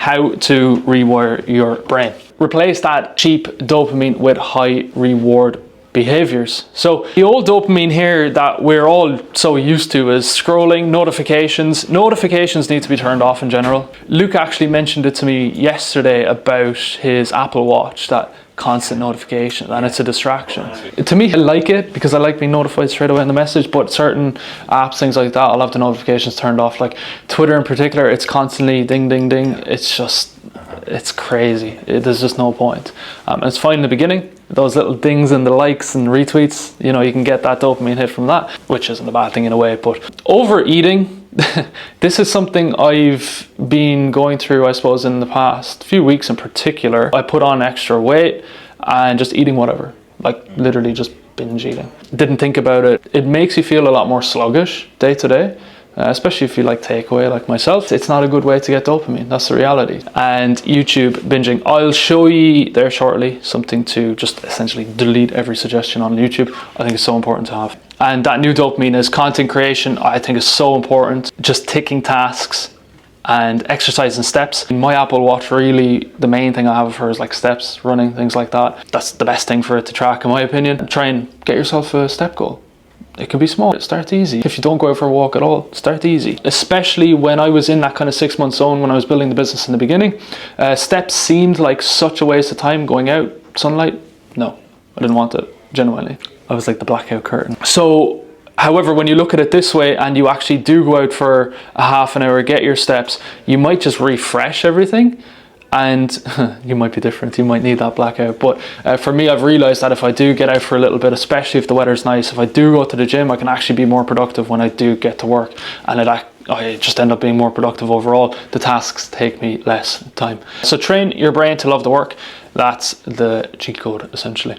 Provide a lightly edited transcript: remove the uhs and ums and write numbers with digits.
How to rewire your brain. Replace that cheap dopamine with high reward behaviors. So the old dopamine here that we're all so used to is scrolling, notifications. Notifications need to be turned off in general. Luke actually mentioned it to me yesterday about his Apple Watch, that constant notification, and it's a distraction. To me, I like it because I like being notified straight away in the message, but certain apps, things like that, I'll have the notifications turned off. Like Twitter in particular, it's constantly ding, ding, ding. It's crazy. There's just no point. And it's fine in the beginning. Those little dings and the likes and retweets, you know, you can get that dopamine hit from that, which isn't a bad thing in a way. But overeating, this is something I've been going through, I suppose, in the past few weeks in particular. I put on extra weight and just eating whatever, like literally just binge eating. Didn't think about it. It makes you feel a lot more sluggish day to day. Especially if you like takeaway like myself. It's not a good way to get dopamine, that's the reality. And YouTube binging, I'll show you there shortly something to just essentially delete every suggestion on YouTube. I think it's so important to have. And that new dopamine is content creation. I think is so important. Just ticking tasks and exercise and steps. My Apple Watch, really the main thing I have for is like steps, running, things like that. That's the best thing for it to track in my opinion. Try and get yourself a step goal. It can be small, start easy. If you don't go out for a walk at all, start easy. Especially when I was in that kind of 6-month zone when I was building the business in the beginning, steps seemed like such a waste of time. Going out, sunlight, no, I didn't want it, genuinely. I was like the blackout curtain. So, however, when you look at it this way and you actually do go out for a half an hour, get your steps, you might just refresh everything. And you might be different, you might need that blackout. But for me, I've realized that if I do get out for a little bit, especially if the weather's nice, if I do go to the gym, I can actually be more productive when I do get to work. And I just end up being more productive overall. The tasks take me less time. So train your brain to love the work. That's the cheat code, essentially.